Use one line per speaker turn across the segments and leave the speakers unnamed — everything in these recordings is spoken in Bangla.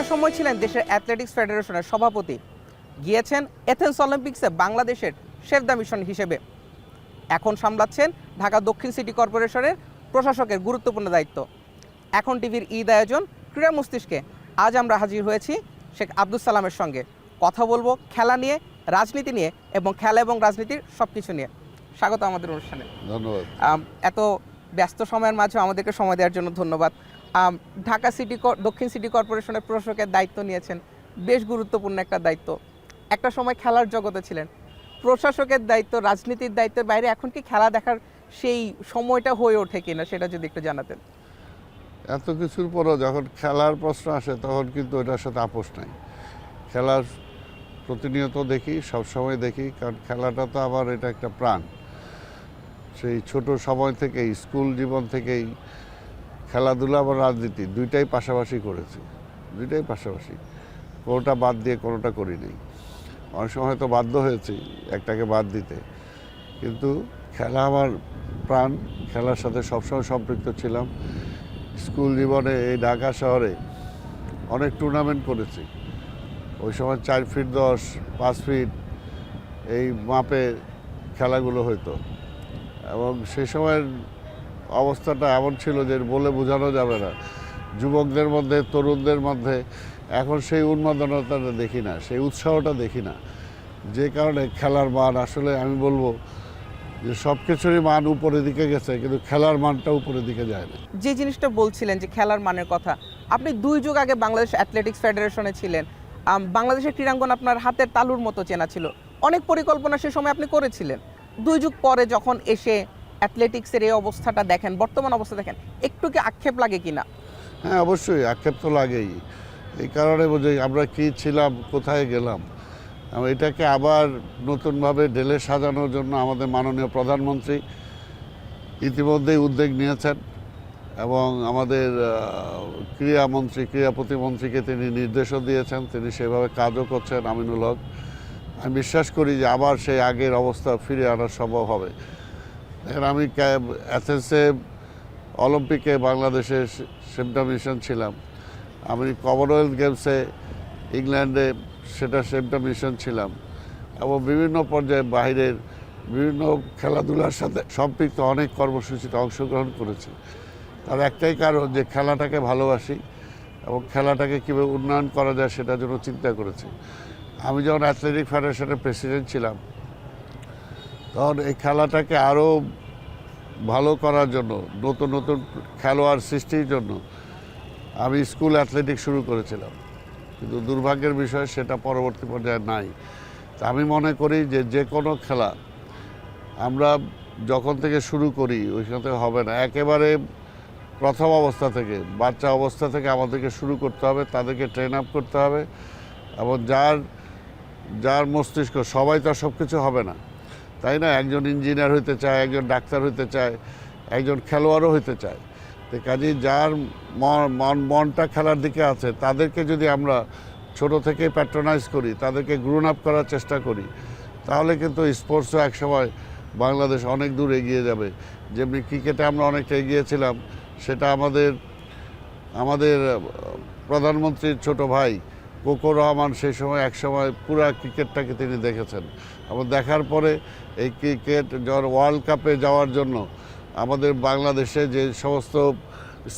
সময় ছিলেন দেশের অ্যাথলেটিক্স ফেডারেশনের সভাপতি, গিয়েছেন এথেন্স অলিম্পিক্সে বাংলাদেশের শেফ দ্য মিশন হিসেবে। এখন সামলাচ্ছেন ঢাকা দক্ষিণ সিটি কর্পোরেশনের প্রশাসকের গুরুত্বপূর্ণ দায়িত্ব। এখন টিভির ঈদ আয়োজন ক্রীড়া মস্তিষ্কে আজ আমরা হাজির হয়েছি শেখ আব্দুস সালামের সঙ্গে। কথা বলবো খেলা নিয়ে, রাজনীতি নিয়ে এবং খেলা এবং রাজনীতির সব কিছু নিয়ে। স্বাগত আমাদের অনুষ্ঠানে।
ধন্যবাদ।
এত ব্যস্ত সময়ের মাঝে আমাদেরকে সময় দেওয়ার জন্য ধন্যবাদ। ঢাকা দক্ষিণ সিটি কর্পোরেশনের প্রশাসকের দায়িত্ব নিয়েছেন, বেশ গুরুত্বপূর্ণ একটা দায়িত্ব। একটা সময় খেলার জগতে ছিলেন, প্রশাসকের দায়িত্ব, রাজনীতির দায়িত্বের বাইরে এখন কি খেলা দেখার সেই সময়টা হয়ে ওঠে কিনা সেটা যদি একটু জানাতেন।
এত কিছুর পরও যখন খেলার প্রশ্ন আসে তখন কিন্তু এটার সাথে আপোষ নাই। খেলার প্রতিনিয়ত দেখি, সবসময় দেখি, কারণ খেলাটা তো আবার এটা একটা প্রাণ। সেই ছোট সময় থেকেই, স্কুল জীবন থেকেই খেলাধুলা আবার রাজনীতি দুইটাই পাশাপাশি করেছি, দুইটাই পাশাপাশি, কোনোটা বাদ দিয়ে কোনোটা করি নেই। অনেক সময় হয়তো বাধ্য হয়েছি একটাকে বাদ দিতে, কিন্তু খেলা আমার প্রাণ। খেলার সাথে সবসময় সম্পৃক্ত ছিলাম। স্কুল জীবনে এই ঢাকা শহরে অনেক টুর্নামেন্ট করেছি। ওই সময় 4 ফিট 10, 5 ফিট এই মাপে খেলাগুলো হতো, এবং সেই সময়ের অবস্থাটা এমন ছিল যে বলে বোঝানো যাবে না। যুবকদের মধ্যে, তরুণদের মধ্যে এখন সেই উন্মাদনতাটা দেখি না, সেই উৎসাহটা দেখি না। যে কারণে খেলার মান আসলে আমি বলবো যে সব কিছুরই মান উপরের দিকে গেছে, কিন্তু খেলার মানটা উপরের দিকে যায় না।
যে জিনিসটা বলছিলেন যে খেলার মানের কথা, আপনি 2 যুগ আগে বাংলাদেশ অ্যাথলেটিক্স ফেডারেশনে ছিলেন। বাংলাদেশের ক্রীড়াঙ্গন আপনার হাতের তালুর মতো চেনা ছিল, অনেক পরিকল্পনা সে সময় আপনি করেছিলেন। 2 যুগ পরে যখন এসে অ্যাথলেটিক্সের এই অবস্থাটা দেখেন, বর্তমান অবস্থা দেখেন, একটু কি আক্ষেপ লাগে কিনা?
হ্যাঁ, অবশ্যই আক্ষেপ তো লাগেই। এই কারণে বুঝি আমরা কী ছিলাম, কোথায় গেলাম। এটাকে আবার নতুনভাবে ঢেলে সাজানোর জন্য আমাদের মাননীয় প্রধানমন্ত্রী ইতিমধ্যেই উদ্যোগ নিয়েছেন, এবং আমাদের ক্রীড়ামন্ত্রী, ক্রীড়া প্রতিমন্ত্রীকে তিনি নির্দেশও দিয়েছেন, তিনি সেভাবে কাজও করছেন, আমিনুল হক। আমি বিশ্বাস করি যে আবার সেই আগের অবস্থা ফিরে আনা সম্ভব হবে। আমি অ্যাথেন্সে অলিম্পিকে বাংলাদেশের শেফ দ্য মিশন ছিলাম। আমি কমনওয়েলথ গেমসে ইংল্যান্ডে সেটা শেফ দ্য মিশন ছিলাম, এবং বিভিন্ন পর্যায়ে বাইরের বিভিন্ন খেলাধুলার সাথে সম্পৃক্ত অনেক কর্মসূচিতে অংশগ্রহণ করেছি। তার একটাই কারণ যে খেলাটাকে ভালোবাসি, এবং খেলাটাকে কীভাবে উন্নয়ন করা যায় সেটার জন্য চিন্তা করেছি। আমি যখন অ্যাথলেটিক ফেডারেশনের প্রেসিডেন্ট ছিলাম, তখন এই খেলাটাকে আরও ভালো করার জন্য, নতুন নতুন খেলোয়াড় সৃষ্টির জন্য আমি স্কুল অ্যাথলেটিক্স শুরু করেছিলাম, কিন্তু দুর্ভাগ্যের বিষয় সেটা পরবর্তী পর্যায়ে নাই। তা আমি মনে করি যে যে কোনো খেলা আমরা যখন থেকে শুরু করি ওইখান থেকে হবে না, একেবারে প্রথম অবস্থা থেকে, বাচ্চা অবস্থা থেকে আমাদেরকে শুরু করতে হবে, তাদেরকে ট্রেন আপ করতে হবে। এবং যার মস্তিষ্ক, সবাই তো সব কিছু হবে না, তাই না? একজন ইঞ্জিনিয়ার হইতে চায়, একজন ডাক্তার হইতে চায়, একজন খেলোয়াড়ও হইতে চায়। তো কাজেই যার মনটা খেলার দিকে আছে, তাদেরকে যদি আমরা ছোট থেকে প্যাট্রোনাইজ করি, তাদেরকে গ্রোন আপ করার চেষ্টা করি, তাহলে কিন্তু স্পোর্টসও একসময় বাংলাদেশ অনেক দূর এগিয়ে যাবে। যেমনি ক্রিকেটে আমরা অনেকটা এগিয়েছিলাম, সেটা আমাদের প্রধানমন্ত্রীর ছোট ভাই কোকো রহমান সেই সময় একসময় পুরা ক্রিকেটটাকে তিনি দেখেছেন, এবং দেখার পরে এই ক্রিকেট ওয়ার্ল্ড কাপে যাওয়ার জন্য আমাদের বাংলাদেশে যে সমস্ত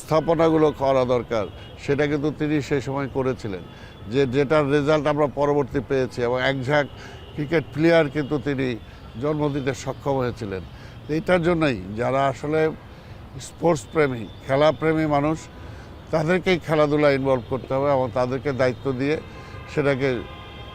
স্থাপনাগুলো করা দরকার সেটা কিন্তু তিনি সেই সময় করেছিলেন, যেটার রেজাল্ট আমরা পরবর্তী পেয়েছি, এবং একঝাঁক ক্রিকেট প্লেয়ার কিন্তু তিনি জন্ম দিতে সক্ষম হয়েছিলেন। এইটার জন্যই যারা আসলে স্পোর্টস প্রেমী, খেলাপ্রেমী মানুষ, তাদেরকেই খেলাধুলা ইনভলভ করতে হবে, এবং তাদেরকে দায়িত্ব দিয়ে সেটাকে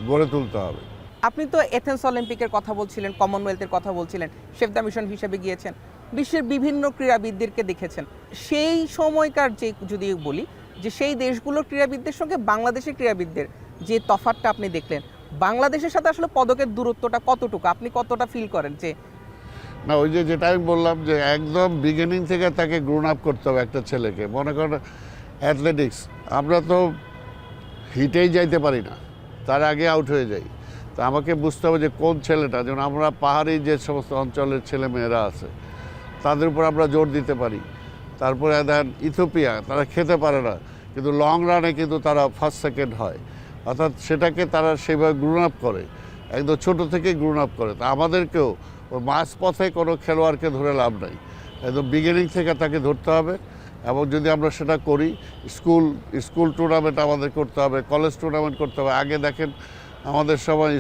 গড়ে তুলতে হবে।
আপনি তো এথেন্স অলিম্পিকের কথা বলছিলেন, কমনওয়েলথের কথা বলছিলেন, শেফ দ্য মিশন হিসেবে গিয়েছেন, বিশ্বের বিভিন্ন ক্রীড়াবিদদেরকে দেখেছেন। সেই সময়কার যে যদি বলি যে সেই দেশগুলোর ক্রীড়াবিদদের সঙ্গে বাংলাদেশের ক্রীড়াবিদদের যে তফাৎটা আপনি দেখলেন, বাংলাদেশের সাথে আসলে পদকের দূরত্বটা কতটুকু, আপনি কতটা ফিল করেন? যে
না, ওই যেটা আমি বললাম যে একদম বিগিনিং থেকে তাকে গ্রোন আপ করতে হবে একটা ছেলেকে। মনে করেন অ্যাথলেটিক্স, আমরা তো হিটেই যাইতে পারি না, তার আগে আউট হয়ে যাই। তো আমাকে বুঝতে হবে যে কোন ছেলেটা, যেমন আমরা পাহাড়ি যে সমস্ত অঞ্চলের ছেলে মেয়েরা আছে তাদের উপর আমরা জোর দিতে পারি। তারপরে দেন ইথিওপিয়া, তারা খেতে পারে না, কিন্তু লং রানে কিন্তু তারা ফার্স্ট সেকেন্ড হয়, অর্থাৎ সেটাকে তারা সেভাবে গ্রোন আপ করে, একদম ছোট থেকে গ্রোন আপ করে। তা আমাদেরকেও ওই মাঝপথে কোনো খেলোয়াড়কে ধরে লাভ নাই, একদম বিগিনিং থেকে তাকে ধরতে হবে। এবং যদি আমরা সেটা করি, স্কুল টুর্নামেন্ট আমাদের করতে হবে, কলেজ টুর্নামেন্ট করতে হবে। আগে দেখেন আমাদের সময়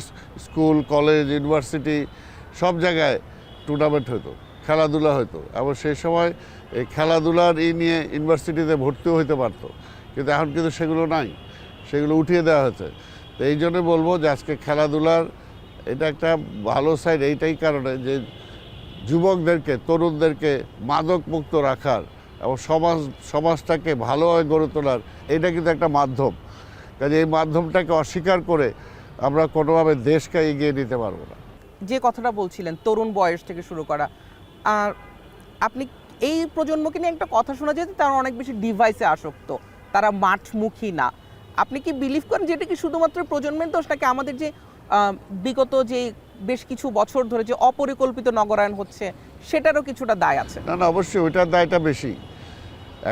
স্কুল, কলেজ, ইউনিভার্সিটি সব জায়গায় টুর্নামেন্ট হতো, খেলাধুলা হতো, এবং সেই সময় এই খেলাধুলার নিয়ে ইউনিভার্সিটিতে ভর্তিও হতে পারতো। কিন্তু এখন কিন্তু সেগুলো নাই, সেগুলো উঠিয়ে দেওয়া হয়েছে। তো এই জন্য বলবো যে আজকে খেলাধুলার এটা একটা ভালো সাইড এইটাই কারণে যে যুবকদেরকে, তরুণদেরকে মাদক মুক্ত রাখার এবং সমাজটাকে ভালোভাবে গড়ে তোলার এটা কিন্তু একটা মাধ্যম। কাজে এই মাধ্যমটাকে অস্বীকার করে আমরা কোনোভাবে দেশকে এগিয়ে নিতে পারবো না।
যে কথাটা বলছিলেন তরুণ বয়স থেকে শুরু করা, আর আপনি এই প্রজন্মকে নিয়ে একটা কথা শোনা যায় যে তারা অনেক বেশি ডিভাইসে আসক্ত, তারা মাঠমুখী না। আপনি কি বিলিভ করেন যে এটা কি শুধুমাত্র প্রজন্মের দোষ, নাকি আমাদের যে বিগত যে বেশ কিছু বছর ধরে যে অপরিকল্পিত নগরায়ণ হচ্ছে সেটারও কিছুটা দায় আছে?
না, অবশ্যই ওইটার দায়টা বেশি।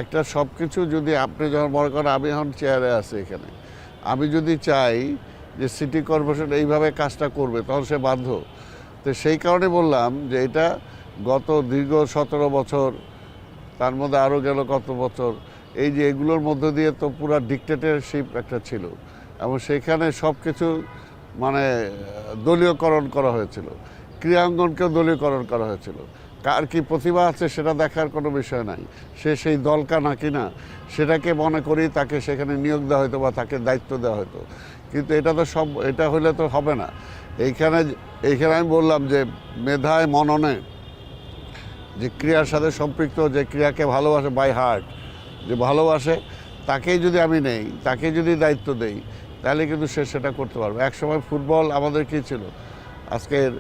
একটা সব কিছু যদি আপনি যখন মনে করেন, আমি এখন চেয়ারে আছি এখানে, আমি যদি চাই যে সিটি কর্পোরেশন এইভাবে কাজটা করবে, তখন সে বাধ্য। তো সেই কারণে বললাম যে এটা গত দীর্ঘ 17 বছর, তার মধ্যে আরও গেল কত বছর, এই যে এগুলোর মধ্য দিয়ে তো পুরো ডিক্টেটরশিপ একটা ছিল, এবং সেখানে সব কিছু মানে দলীয়করণ করা হয়েছিল, ক্রীড়াঙ্গনকেও দলীয়করণ করা হয়েছিল। কার কি প্রতিভা আছে সেটা দেখার কোনো বিষয় নাই, সে সেই দলকা নাকি না সেটাকে মনে করি তাকে সেখানে নিয়োগ দেওয়া হতো বা তাকে দায়িত্ব দেওয়া হতো। কিন্তু এটা তো এটা হলে তো হবে না। এইখানে আমি বললাম যে মেধায়, মননে, যে ক্রীড়ার সাথে সম্পৃক্ত, যে ক্রীড়াকে ভালোবাসে বাই হার্ট, যে ভালোবাসে, তাকেই যদি আমি নেই, তাকে যদি দায়িত্ব দেই, তাহলে কিন্তু সে সেটা করতে পারবে। একসময় ফুটবল আমাদের কী ছিল, আজকের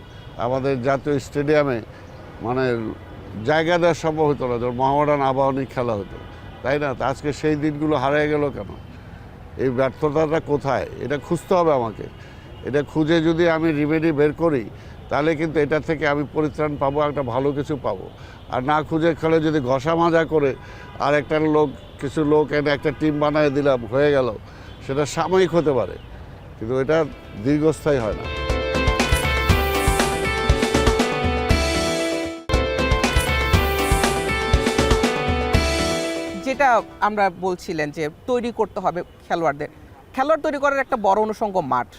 আমাদের জাতীয় স্টেডিয়ামে মানে জায়গা দেওয়া সম্ভব হতো না, যখন মোহামেডান আবাহনী খেলা হতো, তাই না? আজকে সেই দিনগুলো হারিয়ে গেল কেন? এই ব্যর্থতাটা কোথায়, এটা খুঁজতে হবে আমাকে। এটা খুঁজে যদি আমি রিমেডি বের করি, তাহলে কিন্তু এটা থেকে আমি পরিত্রাণ পাবো, একটা ভালো কিছু পাবো। আর না খুঁজে খেলে যদি ঘষা মাজা করে আর কিছু লোক এনে একটা টিম বানিয়ে দিলাম, হয়ে গেল, সেটা সাময়িক হতে পারে, কিন্তু এটা দীর্ঘস্থায়ী হয় না।
যেটা আমরা বলছিলেন যে তৈরি করতে হবে খেলোয়াড় তৈরি করার একটা বড় অনুষঙ্গ মাঠ।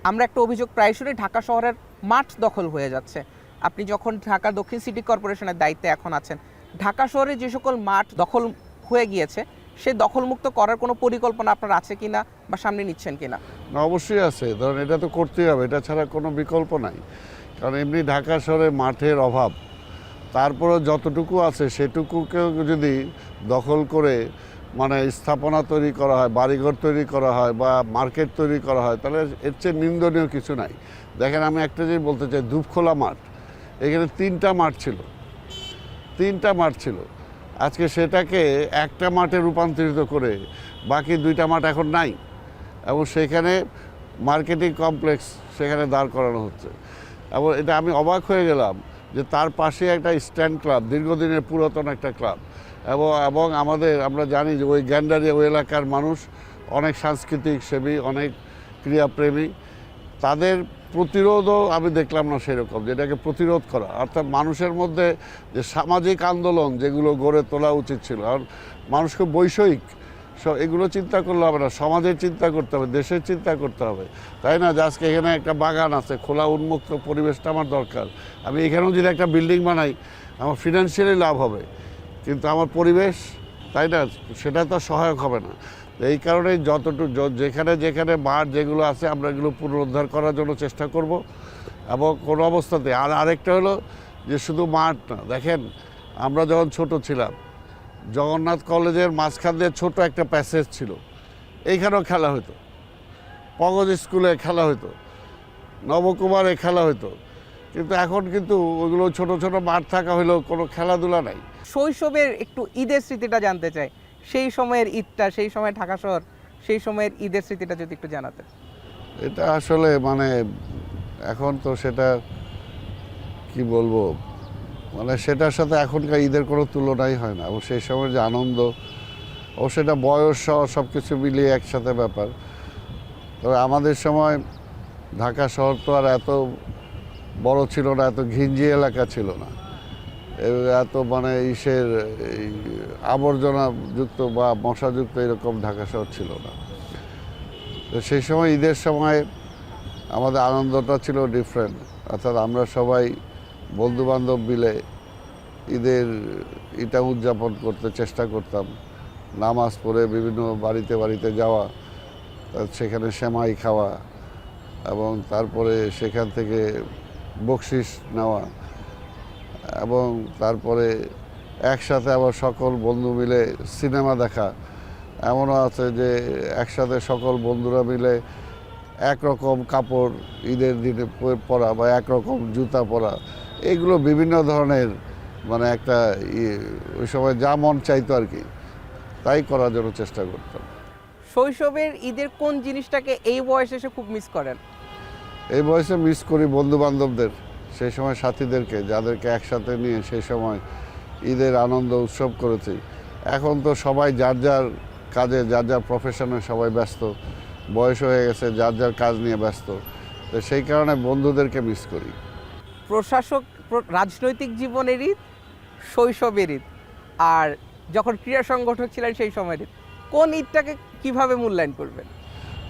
আমরা একটা অভিযোগ প্রায় শুনি, ঢাকা শহরের মাঠ দখল হয়ে যাচ্ছে। আপনি যখন ঢাকা দক্ষিণ সিটি কর্পোরেশনের দায়িত্বে এখন আছেন, ঢাকা শহরে যে সকল মাঠ দখল হয়ে গিয়েছে সেই দখলমুক্ত করার কোনো পরিকল্পনা আপনার আছে কিনা বা সামনে নিচ্ছেন কিনা?
না, অবশ্যই আছে। ধরেন এটা তো করতেই হবে, এটা ছাড়া কোনো বিকল্প নাই। কারণ এমনি ঢাকা শহরে মাঠের অভাব, তারপরে যতটুকু আছে সেটুকুকেও যদি দখল করে মানে স্থাপনা তৈরি করা হয়, বাড়িঘর তৈরি করা হয় বা মার্কেট তৈরি করা হয়, তাহলে এর চেয়ে নিন্দনীয় কিছু নাই। দেখেন, আমি একটা জিনিস বলতে চাই, ধূপখোলা মাঠ, এখানে 3টা মাঠ ছিল। আজকে সেটাকে একটা মাঠে রূপান্তরিত করে বাকি 2টা মাঠ এখন নাই, এবং সেখানে মার্কেটিং কমপ্লেক্স সেখানে দাঁড় করানো হচ্ছে। এবং এটা আমি অবাক হয়ে গেলাম যে তার পাশে একটা স্ট্যান্ড ক্লাব, দীর্ঘদিনের পুরাতন একটা ক্লাব, এবং আমরা জানি যে ওই গ্যান্ডারিয়া ওই এলাকার মানুষ অনেক সাংস্কৃতিক সেবী, অনেক ক্রীড়াপ্রেমী, তাদের প্রতিরোধও আমি দেখলাম না সেরকম, যেটাকে প্রতিরোধ করা, অর্থাৎ মানুষের মধ্যে যে সামাজিক আন্দোলন যেগুলো গড়ে তোলা উচিত ছিল। আর মানুষকে বৈষয়িক এগুলো চিন্তা করলে হবে না, সমাজের চিন্তা করতে হবে, দেশের চিন্তা করতে হবে, তাই না? যে আজকে এখানে একটা বাগান আছে, খোলা উন্মুক্ত পরিবেশটা আমার দরকার। আমি এখানেও যদি একটা বিল্ডিং বানাই, আমার ফিনান্সিয়ালি লাভ হবে, কিন্তু আমার পরিবেশ, তাই না, সেটা তো সহায়ক হবে না। এই কারণে যেখানে মাঠ যেগুলো আছে আমরা এগুলো পুনরুদ্ধার করার জন্য চেষ্টা করব, এবং কোনো অবস্থাতে। আর আরেকটা হলো যে শুধু মাঠ না, দেখেন আমরা যখন ছোট ছিলাম, জগন্নাথ কলেজের মাঝখান দিয়ে ছোট একটা প্যাসেজ ছিল, এইখানেও খেলা হতো, পগজ স্কুলে খেলা হতো, নবকুমারে খেলা হতো, কিন্তু এখন কিন্তু ওইগুলো ছোট ছোট মাঠ থাকা হলেও কোনো খেলাধুলা নাই।
শৈশবের একটু ঈদের স্মৃতিটা জানতে চাই, সেই সময়ের ঈদটা, সেই সময় ঢাকা শহর, সেই সময়ের ঈদের স্মৃতিটা যদি একটু জানাতেন।
এটা আসলে মানে এখন তো সেটা কি বলবো, মানে সেটার সাথে এখনকার ঈদের কোনো তুলনাই হয় না। এবং সেই সময়ের যে আনন্দ, ও সেটা বয়স সহ সব কিছু মিলিয়ে একসাথে ব্যাপার। তবে আমাদের সময় ঢাকা শহর তো আর এত বড় ছিল না, এত ঘিঞ্জি এলাকা ছিল না, এত মানে ইসের এই আবর্জনাযুক্ত বা মশাযুক্ত এরকম ঢাকা শহর ছিল না। তো সেই সময় ঈদের সময় আমাদের আনন্দটা ছিল ডিফারেন্ট। অর্থাৎ আমরা সবাই বন্ধুবান্ধব মিলে ঈদের এটা উদযাপন করতে চেষ্টা করতাম। নামাজ পড়ে বিভিন্ন বাড়িতে বাড়িতে যাওয়া, সেখানে সেমাই খাওয়া এবং তারপরে সেখান থেকে বকশিশ নেওয়া এবং তারপরে একসাথে আবার সকল বন্ধু মিলে সিনেমা দেখা। এমনও আছে যে একসাথে সকল বন্ধুরা মিলে একরকম কাপড় ঈদের দিনে পরা বা একরকম জুতা পরা, এগুলো বিভিন্ন ধরনের মানে একটা ওই সময় যা মন চাইতো আর কি তাই করার জন্য চেষ্টা করতাম।
শৈশবের ঈদের কোন জিনিসটাকে এই বয়সে এসে খুব মিস করেন?
এই বয়সে মিস করি বন্ধু বান্ধবদের, সেই সময় সাথীদেরকে, যাদেরকে একসাথে নিয়ে সেই সময় ঈদের আনন্দ উৎসব করেছি। এখন তো সবাই যার যার কাজে, যার যার প্রফেশনে সবাই ব্যস্ত, বয়স হয়ে গেছে, যার যার কাজ নিয়ে ব্যস্ত। তো সেই কারণে বন্ধুদেরকে মিস করি।
রাজনৈতিক জীবনের ঈদ, শৈশবের ঈদ, আর যখন ক্রীড়া সংগঠক ছিলেন সেই সময়ের ঈদ, কোন ঈদটাকে কিভাবে মূল্যায়ন করবেন?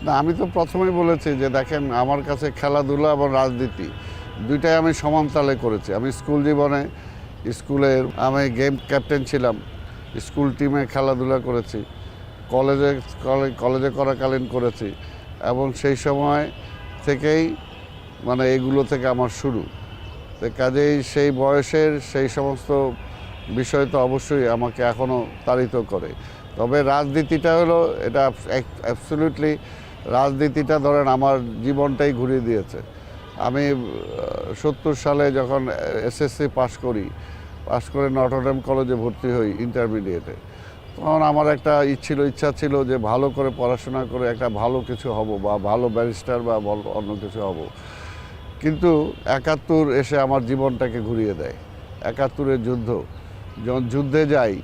না, আমি তো প্রথমেই বলেছি যে দেখেন, আমার কাছে খেলাধুলা এবং রাজনীতি দুইটাই আমি সমানতালে করেছি। আমি স্কুল জীবনে স্কুলের আমি গেম ক্যাপ্টেন ছিলাম, স্কুল টিমে খেলাধুলা করেছি, কলেজে করাকালীন করেছি এবং সেই সময় থেকেই মানে এগুলো থেকে আমার শুরু। তো কাজেই সেই বয়সের সেই সমস্ত বিষয় তো অবশ্যই আমাকে এখনও তাড়িত করে। তবে রাজনীতিটা হলো এটা অ্যাবসলিউটলি, রাজনীতিটা ধরেন আমার জীবনটাই ঘুরিয়ে দিয়েছে। আমি 70 সালে যখন এসএসসি পাশ করে নটরডেম কলেজে ভর্তি হই ইন্টারমিডিয়েটে, তখন আমার একটা ইচ্ছা ছিল যে ভালো করে পড়াশোনা করে একটা ভালো কিছু হব বা ভালো ব্যারিস্টার বা অন্য কিছু হব। কিন্তু 71 এসে আমার জীবনটাকে ঘুরিয়ে দেয়। 71-এর যুদ্ধ, যখন যুদ্ধে যাই,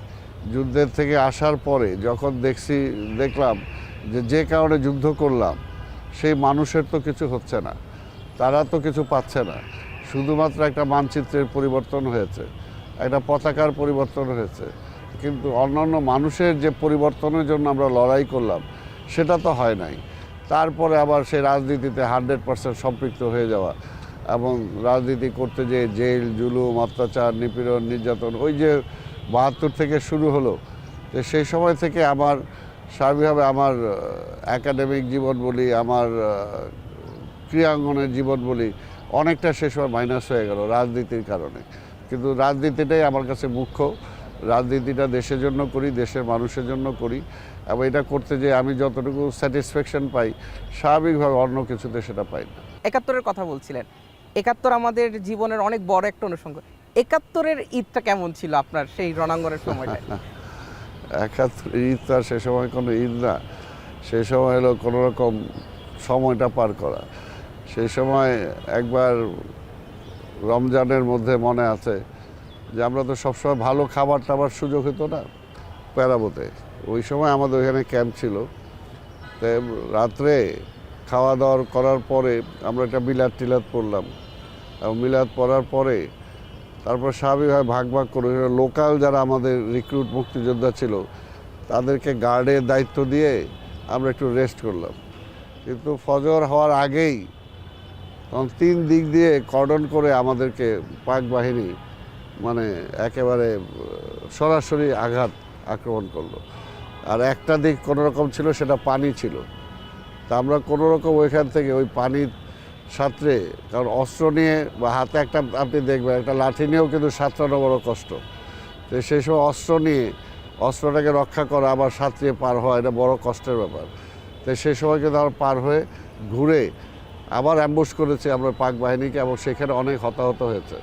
যুদ্ধের থেকে আসার পরে যখন দেখলাম যে কারণে যুদ্ধ করলাম সেই মানুষের তো কিছু হচ্ছে না, তারা তো কিছু পাচ্ছে না, শুধুমাত্র একটা মানচিত্রের পরিবর্তন হয়েছে, একটা পতাকার পরিবর্তন হয়েছে, কিন্তু অন্যান্য মানুষের যে পরিবর্তনের জন্য আমরা লড়াই করলাম সেটা তো হয় নাই। তারপরে আবার সেই রাজনীতিতে 100% সম্পৃক্ত হয়ে যাওয়া এবং রাজনীতি করতে যে জেল, জুলুম, অত্যাচার, নিপীড়ন, নির্যাতন, ওই যে 72 থেকে শুরু হলো, যে সেই সময় থেকে আমার স্বাভাবিকভাবে আমার একাডেমিক জীবন বলি, আমার ক্রীড়াঙ্গনের জীবন বলি, অনেকটা সে সময় মাইনাস হয়ে গেল রাজনীতির কারণে। কিন্তু রাজনীতিটাই আমার কাছে মুখ্য। রাজনীতিটা দেশের জন্য করি, দেশের মানুষের জন্য করি এবং এটা করতে যে আমি যতটুকু স্যাটিসফ্যাকশন পাই, স্বাভাবিকভাবে অন্য কিছুতে সেটা পাই না।
71-এর কথা বলছিলেন, 71 আমাদের জীবনের অনেক বড় একটা অনুষঙ্গ। 71-এর ঈদটা কেমন ছিল আপনার সেই রণাঙ্গনের সময়টা?
71 ঈদ তো আর সে সময় কোনো ঈদ না, সেই সময় হলো কোনো রকম সময়টা পার করা। সেই সময় একবার রমজানের মধ্যে মনে আছে যে আমরা তো সবসময় ভালো খাবার টাবার সুযোগ হতো না প্যারাবোতে। ওই সময় আমাদের ওইখানে ক্যাম্প ছিল। তাই রাত্রে খাওয়া দাওয়া করার পরে আমরা একটা মিলাদ পড়লাম এবং মিলাদ পড়ার পরে তারপর স্বাভাবিকভাবে ভাগ করে লোকাল যারা আমাদের রিক্রুট মুক্তিযোদ্ধা ছিল তাদেরকে গার্ডের দায়িত্ব দিয়ে আমরা একটু রেস্ট করলাম। কিন্তু ফজর হওয়ার আগেই তখন 3 দিক দিয়ে কর্ডন করে আমাদেরকে পাক বাহিনী মানে একেবারে সরাসরি আক্রমণ করলো। আর একটা দিক কোনো রকম ছিল, সেটা পানি ছিল। তা আমরা কোনো রকম ওইখান থেকে ওই পানির সাঁতরে, কারণ অস্ত্র নিয়ে বা হাতে একটা আপনি দেখবেন একটা লাঠি নিয়েও কিন্তু সাঁতরানো বড় কষ্ট। তো সেই সময় অস্ত্র নিয়ে অস্ত্রটাকে রক্ষা করা আবার সাঁতরিয়ে পার হওয়া এটা বড় কষ্টের ব্যাপার। তো সেই সময় কিন্তু আমরা পার হয়ে ঘুরে আবার অ্যাম্বুশ করেছি আমরা পাক বাহিনীকে এবং সেখানে অনেক হতাহত হয়েছে।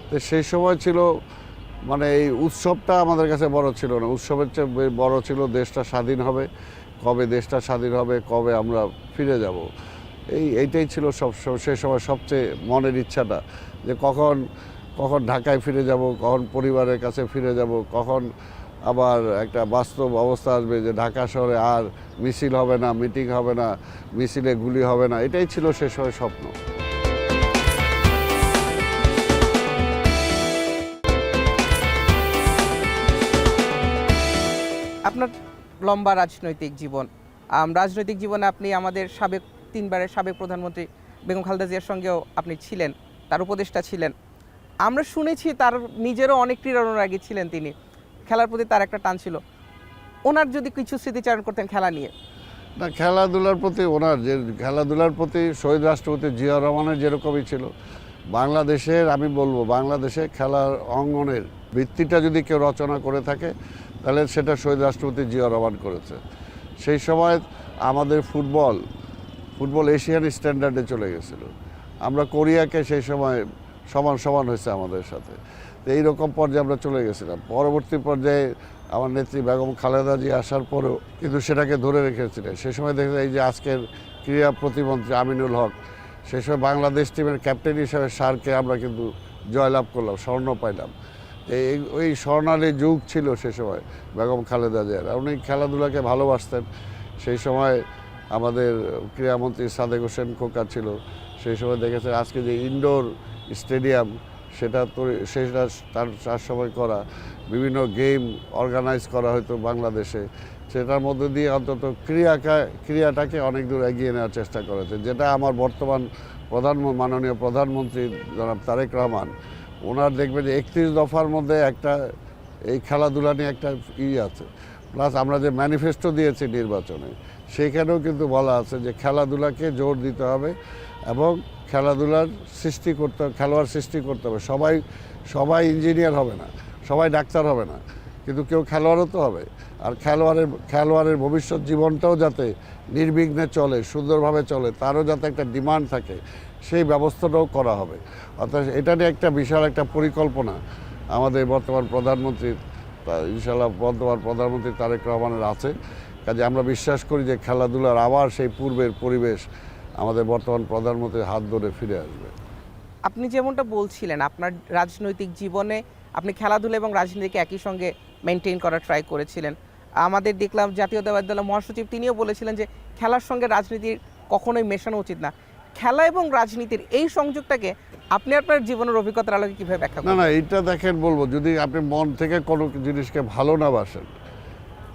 তো সেই সময় ছিল মানে এই উৎসবটা আমাদের কাছে বড় ছিল না, উৎসবের চেয়ে বড় ছিল দেশটা স্বাধীন হবে, কবে দেশটা স্বাধীন হবে, কবে আমরা ফিরে যাব। এইটাই ছিল সেই সময় সবচেয়ে মনের ইচ্ছাটা, যে কখন ঢাকায় ফিরে যাব, কখন পরিবারের কাছে ফিরে যাব, কখন আবার একটা বাস্তব অবস্থা আসবে যে ঢাকা শহরে আর মিছিল হবে না, মিটিং হবে না, মিছিলে গুলি হবে না, এটাই ছিল সে সময় স্বপ্ন।
আপনার লম্বা রাজনৈতিক জীবন, রাজনৈতিক জীবনে আপনি আমাদের তিনবারের সাবেক প্রধানমন্ত্রী বেগম খালেদা জিয়ার সঙ্গেও আপনি ছিলেন, তার উপদেষ্টা ছিলেন। আমরা শুনেছি তার নিজেরও অনেক ক্রীড়া অনুরাগী ছিলেন তিনি, খেলার প্রতি তার একটা টান ছিল। ওনার যদি কিছু স্মৃতিচারণ করতেন খেলা নিয়ে।
না, খেলাধুলার প্রতি শহীদ রাষ্ট্রপতি জিয়াউর রহমানের যেরকমই ছিল, বাংলাদেশের, আমি বলবো বাংলাদেশে খেলার অঙ্গনের ভিত্তিটা যদি কেউ রচনা করে থাকে তাহলে সেটা শহীদ রাষ্ট্রপতি জিয়াউর রহমান করেছে। সেই সময় আমাদের ফুটবল এশিয়ান স্ট্যান্ডার্ডে চলে গেছিল। আমরা কোরিয়াকে সেই সময় সমান হয়েছে আমাদের সাথে। তো এইরকম পর্যায়ে আমরা চলে গেছিলাম। পরবর্তী পর্যায়ে আমার নেত্রী বেগম খালেদা জিয়া আসার পরেও কিন্তু সেটাকে ধরে রেখেছিলেন। সে সময় দেখা যায় যে আজকের ক্রীড়া প্রতিমন্ত্রী আমিনুল হক, সে সময় বাংলাদেশ টিমের ক্যাপ্টেন হিসেবে সারকে আমরা কিন্তু জয়লাভ করলাম, স্বর্ণ পাইলাম। ওই স্বর্ণালী যুগ ছিল সে সময় বেগম খালেদা জিয়ার। উনি খেলাধুলাকে ভালোবাসতেন। সেই সময় আমাদের ক্রীড়ামন্ত্রী সাদেক হোসেন খোকা ছিল। সেই সময় দেখেছেন আজকে যে ইনডোর স্টেডিয়াম, সেটা তার সময় করা, বিভিন্ন গেম অর্গানাইজ করা হয়তো বাংলাদেশে, সেটার মধ্যে দিয়ে অন্তত ক্রীড়াটাকে অনেক দূর এগিয়ে নেওয়ার চেষ্টা করেছে। যেটা আমার বর্তমান মাননীয় প্রধানমন্ত্রী জনাব তারেক রহমান, ওনার দেখবেন যে 31 দফার মধ্যে একটা এই খেলাধুলা নিয়ে একটা আছে। প্লাস আমরা যে ম্যানিফেস্টো দিয়েছি নির্বাচনে, সেইখানেও কিন্তু বলা আছে যে খেলাধুলাকে জোর দিতে হবে এবং খেলাধুলার খেলোয়াড় সৃষ্টি করতে হবে। সবাই ইঞ্জিনিয়ার হবে না, সবাই ডাক্তার হবে না, কিন্তু কেউ খেলোয়াড়ও তো হবে। আর খেলোয়াড়ের ভবিষ্যৎ জীবনটাও যাতে নির্বিঘ্নে চলে, সুন্দরভাবে চলে, তারও যাতে একটা ডিমান্ড থাকে, সেই ব্যবস্থাটাও করা হবে। অর্থাৎ এটা নিয়ে একটা বিশাল একটা পরিকল্পনা আমাদের বর্তমান প্রধানমন্ত্রীর, ইনশাআল্লাহ বর্তমান প্রধানমন্ত্রী তারেক রহমানের আছে। কাজে আমরা বিশ্বাস করি যে খেলাধুলার আবার সেই পূর্বের পরিবেশ আমাদের বর্তমান প্রধানমন্ত্রীর হাত ধরে ফিরে আসবে।
আপনি যেমনটা বলছিলেন আপনার রাজনৈতিক জীবনে আপনি খেলাধুলা এবং রাজনীতিকে একই সঙ্গে মেনটেন করার ট্রাই করেছিলেন। আমাদের দেখলাম জাতীয়তাবাদী দলের মহাসচিব তিনিও বলেছিলেন যে খেলার সঙ্গে রাজনীতির কখনোই মেশানো উচিত না। খেলা এবং রাজনীতির এই সংযোগটাকে আপনি আপনার জীবনের অভিজ্ঞতার আলোকে কীভাবে ব্যাখ্যা করেন?
না, এইটা দেখেন, বলবো, যদি আপনি মন থেকে কোনো জিনিসকে ভালো না বাসেন,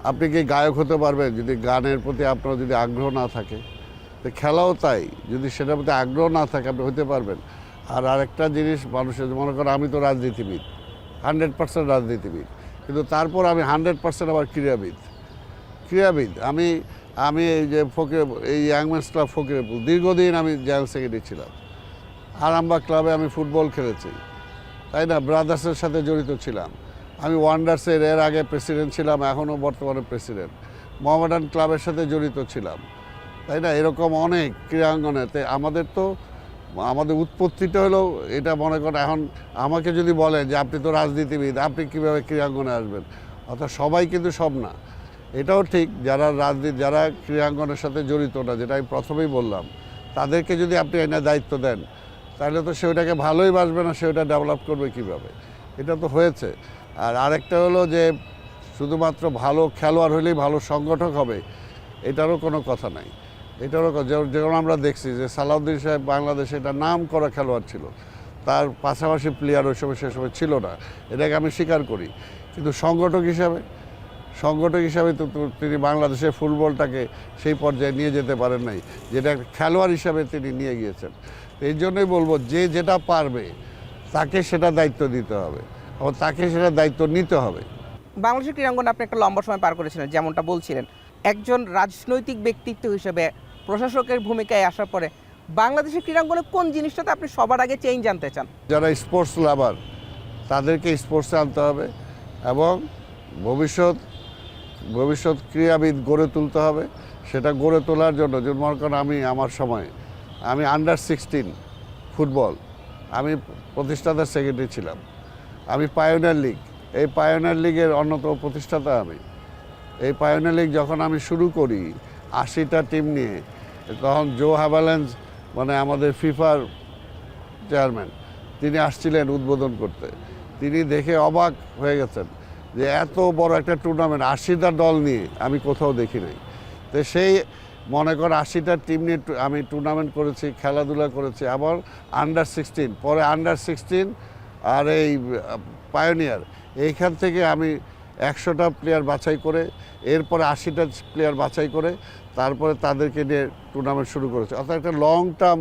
আপনি কি গায়ক হতে পারবেন যদি গানের প্রতি আপনার যদি আগ্রহ না থাকে? তো খেলাও তাই, যদি সেটার প্রতি আগ্রহ না থাকে আপনি হতে পারবেন। আর আরেকটা জিনিস, মানুষের মনে করেন আমি তো রাজনীতিবিদ, 100% রাজনীতিবিদ, কিন্তু তারপর আমি 100% আবার ক্রীড়াবিদ। আমি এই যে এই ইয়াংম্যানস ক্লাব ফকিরপুর দীর্ঘদিন আমি জেনারেল সেক্রেটারি ছিলাম। আরামবাগ ক্লাবে আমি ফুটবল খেলেছি, তাই না, ব্রাদার্সের সাথে জড়িত ছিলাম। আমি ওয়ান্ডার্সের এর আগে প্রেসিডেন্ট ছিলাম, এখনও বর্তমানে প্রেসিডেন্ট। মোহামেডান ক্লাবের সাথে জড়িত ছিলাম, তাই না। এরকম অনেক ক্রীড়াঙ্গনেতে আমাদের উৎপত্তিটা হলো এটা। মনে করেন এখন আমাকে যদি বলেন যে আপনি তো রাজনীতিবিদ, আপনি কীভাবে ক্রীড়াঙ্গনে আসবেন? অর্থাৎ সবাই কিন্তু সব না। এটাও ঠিক, যারা ক্রীড়াঙ্গনের সাথে জড়িত না, যেটা আমি প্রথমেই বললাম, তাদেরকে যদি আপনি এনে দায়িত্ব দেন তাহলে তো সে ওটাকে ভালোই বাসবে না, সে ওটা ডেভেলপ করবে কীভাবে? এটা তো হয়েছে। আর আরেকটা হলো যে শুধুমাত্র ভালো খেলোয়াড় হলেই ভালো সংগঠক হবে, এটারও কোনো কথা নাই। যেমন আমরা দেখছি যে সালাউদ্দিন সাহেব বাংলাদেশে এটা নাম করা খেলোয়াড় ছিল, তার পাশাপাশি প্লেয়ার ওই সময় সে সময় ছিল না, এটাকে আমি স্বীকার করি। কিন্তু সংগঠক হিসাবে তো তিনি বাংলাদেশের ফুটবলটাকে সেই পর্যায়ে নিয়ে যেতে পারেন নাই, যেটা খেলোয়াড় হিসাবে তিনি নিয়ে গিয়েছেন। এই জন্যই বলবো, যে যেটা পারবে তাকে সেটা দায়িত্ব দিতে হবে এবং তাকে সেটা দায়িত্ব নিতে হবে।
বাংলাদেশের ক্রীড়াঙ্গনে আপনি একটা লম্বা সময় পার করেছিলেন, যেমনটা বলছিলেন। একজন রাজনৈতিক ব্যক্তিত্ব হিসেবে প্রশাসকের ভূমিকায় আসার পরে বাংলাদেশের ক্রীড়াঙ্গনে কোন জিনিসটাতে আপনি সবার আগে চেঞ্জ আনতে চান?
যারা স্পোর্টস লাভার তাদেরকে স্পোর্টসে আনতে হবে এবং ভবিষ্যৎ ক্রীড়াবিদ গড়ে তুলতে হবে। সেটা গড়ে তোলার জন্য, যেমন মনে করেন আমার সময় আমি আন্ডার-16 ফুটবল আমি প্রতিষ্ঠাতার সেক্রেটারি ছিলাম। আমি পায়োনিয়ার লিগের অন্যতম প্রতিষ্ঠাতা আমি। এই পায়োনিয়ার লিগ যখন আমি শুরু করি 80টা টিম নিয়ে, তখন জো হ্যাভাল্যান্স মানে আমাদের ফিফার চেয়ারম্যান, তিনি আসছিলেন উদ্বোধন করতে। তিনি দেখে অবাক হয়ে গেছেন যে এত বড় একটা টুর্নামেন্ট 80টা দল নিয়ে আমি কোথাও দেখি নাই। তো সেই মনে কর 80টা টিম নিয়ে আমি টুর্নামেন্ট করেছি, খেলাধুলা করেছি, আবার আন্ডার 16, পরে আন্ডার 16 আর এই পায়োনিয়ার, এইখান থেকে আমি 100টা প্লেয়ার বাছাই করে, এরপরে 80টা প্লেয়ার বাছাই করে তারপরে তাদেরকে নিয়ে টুর্নামেন্ট শুরু করেছে। অর্থাৎ একটা লং টার্ম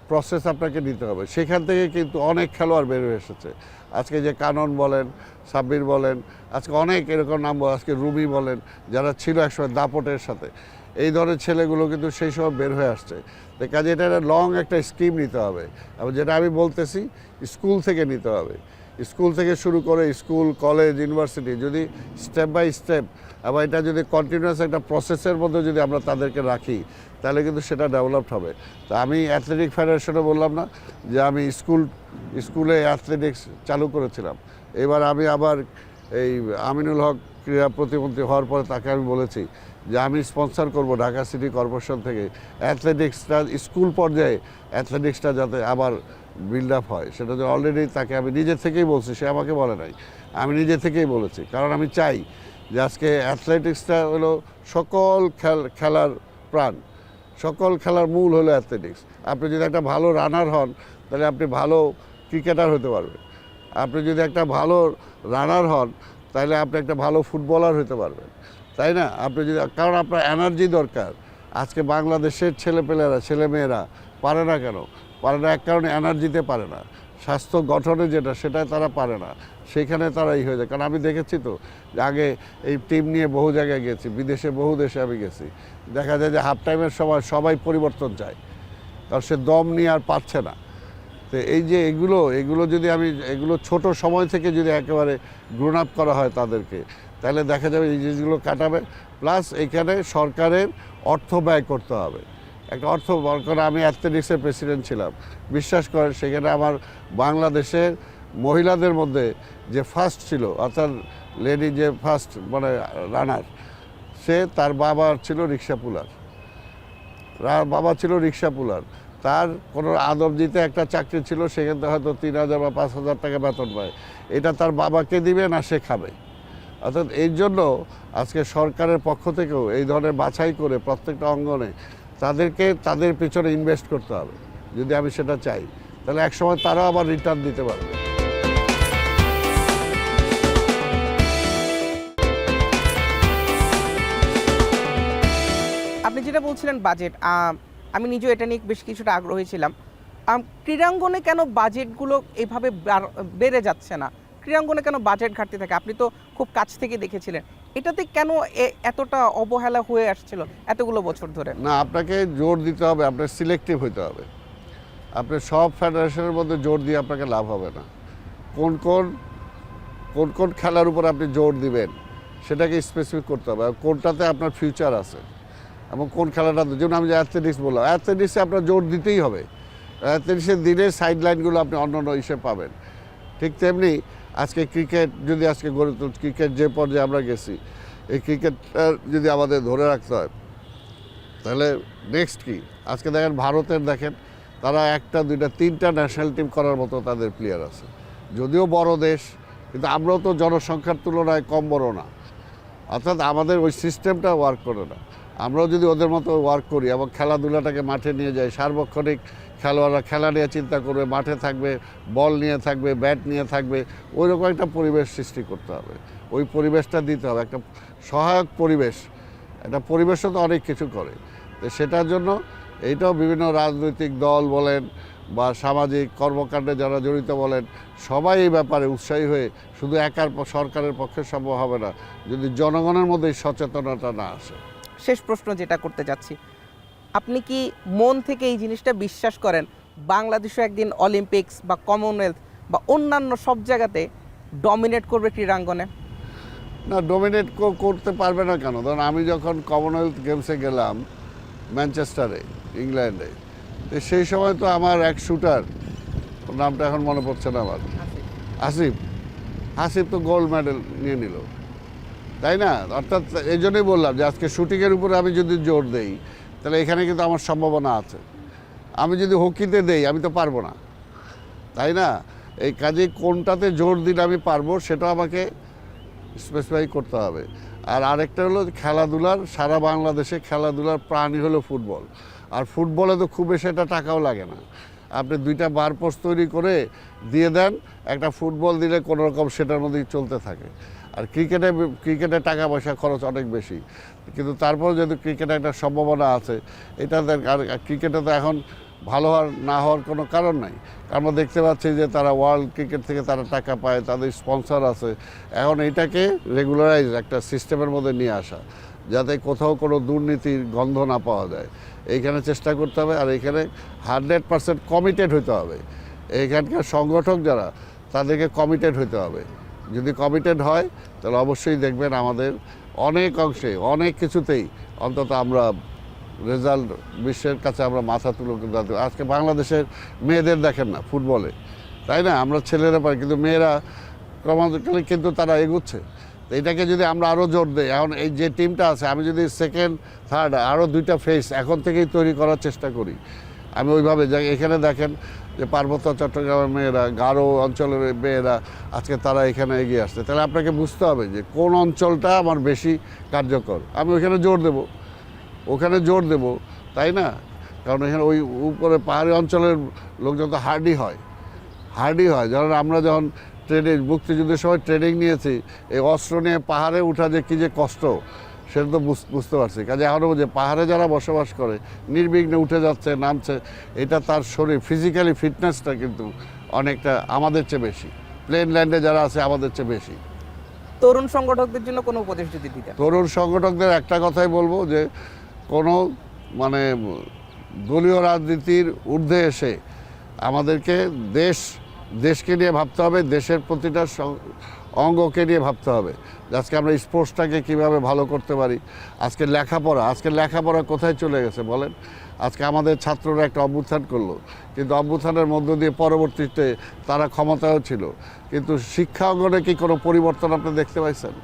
প্রসেস আপনাকে নিতে হবে। সেখান থেকে কিন্তু অনেক খেলোয়াড় বের হয়ে এসেছে। আজকে যে কানন বলেন, সাব্বির বলেন, আজকে অনেক এরকম নাম, আজকে রুমি বলেন, যারা ছিল একসময় দাপটের সাথে, এই ধরনের ছেলেগুলো কিন্তু সেই সময় বের হয়ে আসছে। তো কাজে এটা লং একটা স্কিম নিতে হবে, এবং যেটা আমি বলতেছি স্কুল থেকে নিতে হবে। স্কুল থেকে শুরু করে স্কুল, কলেজ, ইউনিভার্সিটি, যদি স্টেপ বাই স্টেপ, আবার এটা যদি কন্টিনিউয়াস একটা প্রসেসের মধ্যে যদি আমরা তাদেরকে রাখি, তাহলে কিন্তু সেটা ডেভেলপড হবে। তো আমি অ্যাথলেটিক ফেডারেশনে বললাম না যে আমি স্কুলে অ্যাথলেটিক্স চালু করেছিলাম। এবার আমি আবার এই আমিনুল হক ক্রীড়া প্রতিমন্ত্রী হওয়ার পরে তাকে আমি বলেছি যে আমি স্পন্সর করব ঢাকা সিটি কর্পোরেশন থেকে অ্যাথলেটিক্সটা, স্কুল পর্যায়ে অ্যাথলেটিক্সটা যাতে আবার বিল্ড আপ হয়। সেটা যে অলরেডি তাকে আমি নিজে থেকেই বলছি, সে আমাকে বলে নাই, আমি নিজে থেকেই বলেছি। কারণ আমি চাই যে আজকে অ্যাথলেটিক্সটা হলো সকল খেলার প্রাণ, সকল খেলার মূল হলো অ্যাথলেটিক্স। আপনি যদি একটা ভালো রানার হন, তাহলে আপনি ভালো ক্রিকেটার হতে পারবেন। আপনি যদি একটা ভালো রানার হন, তাহলে আপনি একটা ভালো ফুটবলার হতে পারবেন, তাই না? আপনি যদি, কারণ আপনার এনার্জি দরকার। আজকে বাংলাদেশের ছেলেমেয়েরা পারে না কেন? পারে না এক কারণে এনার্জিতে পারে না, স্বাস্থ্য গঠনে যেটা সেটা তারা পারে না, সেইখানে তারা হয়ে যায়। কারণ আমি দেখেছি তো আগে এই টিম নিয়ে বহু জায়গায় গেছি, বিদেশে বহু দেশে আমি গেছি, দেখা যায় যে হাফ টাইমের সময় সবাই পরিবর্তন চায়, কারণ সে দম নিয়ে আর পারছে না। তো এই যে এগুলো যদি এগুলো ছোট সময় থেকে যদি একেবারে গ্রোন আপ করা হয় তাদেরকে, তাহলে দেখা যাবে এই জিনিসগুলো কাটাবে। প্লাস এখানে সরকারের অর্থ ব্যয় করতে হবে, একটা অর্থ। কারণ আমি অ্যাথলেটিক্সের প্রেসিডেন্ট ছিলাম, বিশ্বাস করেন সেখানে আমার বাংলাদেশের মহিলাদের মধ্যে যে ফার্স্ট ছিল, অর্থাৎ লেডি যে ফার্স্ট মানে রানার, সে তার বাবা ছিল রিক্সা পুলার। তার কোনো আদবজিতে একটা চাকরি ছিল, সেখান থেকে হয়তো 3,000 বা 5,000 টাকা বেতন পায়। এটা তার বাবাকে দিবে না সে খাবে। অর্থাৎ এই জন্য আজকে সরকারের পক্ষ থেকেও এই ধরনের বাছাই করে প্রত্যেকটা অঙ্গনে তাদেরকে তাদের পিছনে ইনভেস্ট করতে হবে। যদি আমি সেটা চাই, তাহলে একসময় তারাও আবার রিটার্ন দিতে পারবে।
আপনি যেটা বলছিলেন বাজেট, আমি নিজেও এটা নিয়ে বেশ কিছুটা আগ্রহী ছিলাম। ক্রীড়াঙ্গনে কেন বাজেটগুলো এইভাবে বেড়ে যাচ্ছে না? ক্রীড়াঙ্গনে কেন বাজেট ঘাটতি থাকে? আপনি তো খুব কাছ থেকে দেখেছিলেন, এটাতে কেন এতটা অবহেলা হয়ে আসছিল এতগুলো বছর ধরে?
না, আপনাকে জোর দিতে হবে, আপনার সিলেক্টিভ হতে হবে। আপনি সব ফেডারেশনের মধ্যে জোর দিয়ে আপনাকে লাভ হবে না। কোন কোন খেলার উপর আপনি জোর দিবেন সেটাকে স্পেসিফিক করতে হবে, আর কোনটাতে আপনার ফিউচার আছে এবং কোন খেলাটা। যেমন আমি যে অ্যাথলেটিক্স বললাম, অ্যাথলেটিক্সে আপনার জোর দিতেই হবে। অ্যাথলেটিক্সের দিনের সাইড লাইনগুলো আপনি অন্য হিসেবে পাবেন। ঠিক তেমনি আজকে ক্রিকেট যদি আজকে গড়ে তুলছে, ক্রিকেট যে পর্যায়ে আমরা গেছি, এই ক্রিকেটটা যদি আমাদের ধরে রাখতে হয়, তাহলে নেক্সট কি? আজকে দেখেন ভারতের, দেখেন তারা 1টা 2টা 3টা ন্যাশনাল টিম করার মতো তাদের প্লেয়ার আছে। যদিও বড় দেশ, কিন্তু আমরাও তো জনসংখ্যার তুলনায় কম বড় না। অর্থাৎ আমাদের ওই সিস্টেমটা ওয়ার্ক করে না। আমরাও যদি ওদের মতো ওয়ার্ক করি এবং খেলাধুলাটাকে মাঠে নিয়ে যাই, সার্বক্ষণিক খেলোয়াড়রা খেলা নিয়ে চিন্তা করবে, মাঠে থাকবে, বল নিয়ে থাকবে, ব্যাট নিয়ে থাকবে, ওই রকম একটা পরিবেশ সৃষ্টি করতে হবে। ওই পরিবেশটা দিতে হবে, একটা সহায়ক পরিবেশ। একটা পরিবেশও তো অনেক কিছু করে। তো সেটার জন্য এইটাও বিভিন্ন রাজনৈতিক দল বলেন বা সামাজিক কর্মকাণ্ডে যারা জড়িত বলেন, সবাই এই ব্যাপারে উৎসাহী হয়ে, শুধু সরকারের পক্ষে সম্ভব হবে না যদি জনগণের মধ্যে সচেতনতা না আসে।
শেষ প্রশ্ন যেটা করতে যাচ্ছি, আপনি কি মন থেকে এই জিনিসটা বিশ্বাস করেন বাংলাদেশও একদিন অলিম্পিক্স বা কমনওয়েলথ বা অন্যান্য সব জায়গাতে ডমিনেট করবে ক্রীড়াঙ্গনে?
না, ডমিনেট করতে পারবে না কেন? ধরুন আমি যখন কমনওয়েলথ গেমসে গেলাম ম্যানচেস্টারে, ইংল্যান্ডে, তো সেই সময় তো আমার এক শুটার, নামটা এখন মনে পড়ছে না আমার, আসিফ তো গোল্ড মেডেল নিয়ে নিল, তাই না? অর্থাৎ এই জন্যই বললাম যে আজকে শুটিংয়ের উপরে আমি যদি জোর দেই, তাহলে এখানে কিন্তু আমার সম্ভাবনা আছে। আমি যদি হকিতে দেই, আমি তো পারবো না, তাই না? এই কাজে কোনটাতে জোর দিলে আমি পারবো সেটা আমাকে স্পেসিফাই করতে হবে। আর আরেকটা হলো খেলাধুলার, সারা বাংলাদেশে খেলাধুলার প্রাণী হলো ফুটবল। আর ফুটবলে তো খুব বেশি একটা টাকাও লাগে না, আপনি 2টা বার পোস্ট তৈরি করে দিয়ে দেন, একটা ফুটবল দিলে কোনো রকম সেটার মধ্যেই চলতে থাকে। আর ক্রিকেটে টাকা পয়সা খরচ অনেক বেশি, কিন্তু তারপর যদি ক্রিকেটে একটা সম্ভাবনা আছে, এটা আর ক্রিকেটে তো এখন ভালো হওয়ার না হওয়ার কোনো কারণ নাই। আমরা দেখতে পাচ্ছি যে তারা ওয়ার্ল্ড ক্রিকেট থেকে তারা টাকা পায়, তাদের স্পন্সর আছে। এখন এটাকে রেগুলারাইজ একটা সিস্টেমের মধ্যে নিয়ে আসা, যাতে কোথাও কোনো দুর্নীতির গন্ধ না পাওয়া যায়, এইখানে চেষ্টা করতে হবে। আর এইখানে 100% কমিটেড হতে হবে। এইখানকার সংগঠক যারা, তাদেরকে কমিটেড হতে হবে। যদি কমিটেড হয় তাহলে অবশ্যই দেখবেন আমাদের অনেক অংশে, অনেক কিছুতেই অন্তত আমরা রেজাল্ট বিশ্বের কাছে আমরা মাথা তুলে দাঁড়াতে। আজকে বাংলাদেশের মেয়েদের দেখেন না ফুটবলে, তাই না? আমরা ছেলেরা পাই, কিন্তু মেয়েরা ক্রমান্বয়ে কিন্তু তারা এগুচ্ছে। তো এটাকে যদি আমরা আরও জোর দিই, এখন এই যে টিমটা আছে, আমি যদি সেকেন্ড থার্ড আরও 2টা ফেস এখন থেকেই তৈরি করার চেষ্টা করি, আমি ওইভাবে যাই। এখানে দেখেন যে পার্বত্য চট্টগ্রামের মেয়েরা, গারো অঞ্চলের মেয়েরা, আজকে তারা এখানে এগিয়ে আসছে। তাহলে আপনাকে বুঝতে হবে যে কোন অঞ্চলটা আমার বেশি কার্যকর, আমি ওইখানে জোর দেবো, ওখানে জোর দেব, তাই না? কারণ এখানে ওই উপরে পাহাড়ি অঞ্চলের লোকজন তো হার্ডি হয়। যেমন আমরা যখন মুক্তিযুদ্ধের সময় ট্রেনিং নিয়েছি, এই অস্ত্র নিয়ে পাহাড়ে উঠা যে কী যে কষ্ট, সেটা তো বুঝতে পারছি। কাজে এখনও যে পাহাড়ে যারা বসবাস করে নির্বিঘ্নে উঠে যাচ্ছে, নামছে, এটা তার শরীর ফিজিক্যালি ফিটনেসটা কিন্তু অনেকটা আমাদের চেয়ে বেশি, প্লেন ল্যান্ডে যারা আছে আমাদের চেয়ে বেশি।
তরুণ সংগঠকদের জন্য কোনো উপদেশ যদি দিতেন?
তরুণ সংগঠকদের একটা কথাই বলবো যে কোনো মানে দলীয় রাজনীতির ঊর্ধ্বে এসে আমাদেরকে দেশকে নিয়ে ভাবতে হবে, দেশের প্রতিটা অঙ্গকে নিয়ে ভাবতে হবে। আজকে আমরা স্পোর্টসটাকে কীভাবে ভালো করতে পারি। আজকে লেখাপড়া কোথায় চলে গেছে বলেন? আজকে আমাদের ছাত্ররা একটা অভ্যুত্থান করলো, কিন্তু অভ্যুত্থানের মধ্য দিয়ে পরবর্তীতে তারা ক্ষমতায়ও ছিল, কিন্তু শিক্ষা অঙ্গনে কি কোনো পরিবর্তন আপনি দেখতে পাইছেন?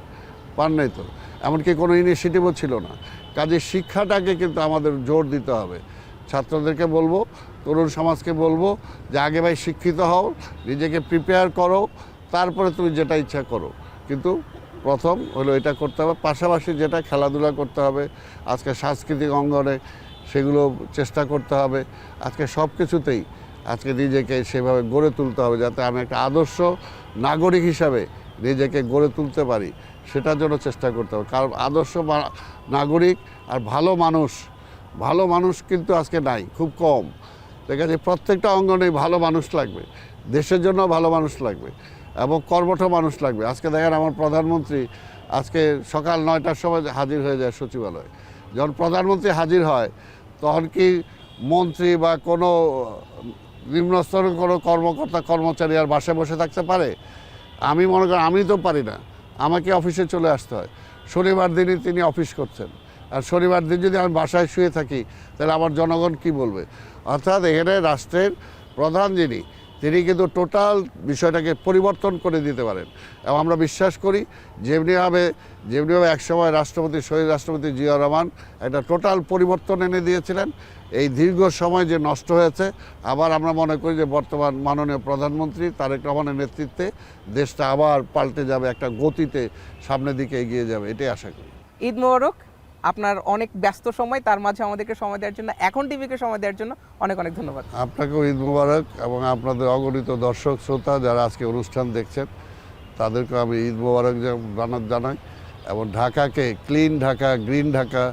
পান নাই তো। এমনকি কোনো ইনিশিয়েটিভও ছিল না। কাজে শিক্ষাটাকে কিন্তু আমাদের জোর দিতে হবে। ছাত্রদেরকে বলবো, তরুণ সমাজকে বলবো যে আগে ভাই শিক্ষিত হও, নিজেকে প্রিপেয়ার করো, তারপরে তুমি যেটা ইচ্ছা করো, কিন্তু প্রথম হলো এটা করতে হবে। পাশাপাশি যেটা খেলাধুলা করতে হবে, আজকে সাংস্কৃতিক অঙ্গনে সেগুলো চেষ্টা করতে হবে। আজকে সব কিছুতেই আজকে নিজেকে সেভাবে গড়ে তুলতে হবে, যাতে আমি একটা আদর্শ নাগরিক হিসাবে নিজেকে গড়ে তুলতে পারি, সেটার জন্য চেষ্টা করতে হবে। কারণ আদর্শ নাগরিক আর ভালো মানুষ কিন্তু আজকে নাই, খুব কম। ঠিক আছে, প্রত্যেকটা অঙ্গনেই ভালো মানুষ লাগবে, দেশের জন্য ভালো মানুষ লাগবে এবং কর্মঠ মানুষ লাগবে। আজকে দেখেন আমার প্রধানমন্ত্রী আজকে সকাল 9টার সময় হাজির হয়ে যায় সচিবালয়। যখন প্রধানমন্ত্রী হাজির হয়, তখন কি মন্ত্রী বা কোনো নিম্নস্তরের কোনো কর্মচারী আর বাসায় বসে থাকতে পারে? আমি মনে করি আমি তো পারি না, আমাকে অফিসে চলে আসতে হয়। শনিবার দিনই তিনি অফিস করছেন, আর শনিবার দিন যদি আমি বাসায় শুয়ে থাকি, তাহলে আমার জনগণ কি বলবে? অর্থাৎ এখানে রাষ্ট্রের প্রধান তিনি কিন্তু টোটাল বিষয়টাকে পরিবর্তন করে দিতে পারেন। এবং আমরা বিশ্বাস করি যেমনিভাবে একসময় শহীদ রাষ্ট্রপতি জিয়াউর রহমান একটা টোটাল পরিবর্তন এনে দিয়েছিলেন, এই দীর্ঘ সময় যে নষ্ট হয়েছে, আবার আমরা মনে করি যে বর্তমান মাননীয় প্রধানমন্ত্রী তারেক রহমানের নেতৃত্বে দেশটা আবার পাল্টে যাবে, একটা গতিতে সামনের দিকে এগিয়ে যাবে, এটাই আশা করি।
ঈদ মোবারক। আপনার অনেক ব্যস্ত সময়, তার মাঝে আমাদেরকে সময় দেওয়ার জন্য, এখন টিভিকে সময় দেওয়ার জন্য অনেক অনেক ধন্যবাদ।
আপনাকেও ঈদ মোবারক, এবং আপনাদের অগণিত দর্শক শ্রোতা যারা আজকে অনুষ্ঠান দেখছেন, তাদেরকে আমি ঈদ মোবারক জানাই। এবং ঢাকাকে ক্লিন ঢাকা, গ্রিন ঢাকা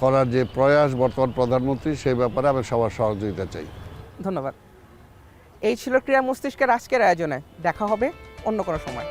করার যে প্রয়াস বর্তমান প্রধানমন্ত্রী, সেই ব্যাপারে আমি সবার সহযোগিতা চাই।
ধন্যবাদ। এই ছিল ক্রীড়া মস্তিষ্কের আজকের আয়োজনে। দেখা হবে অন্য কোনো সময়।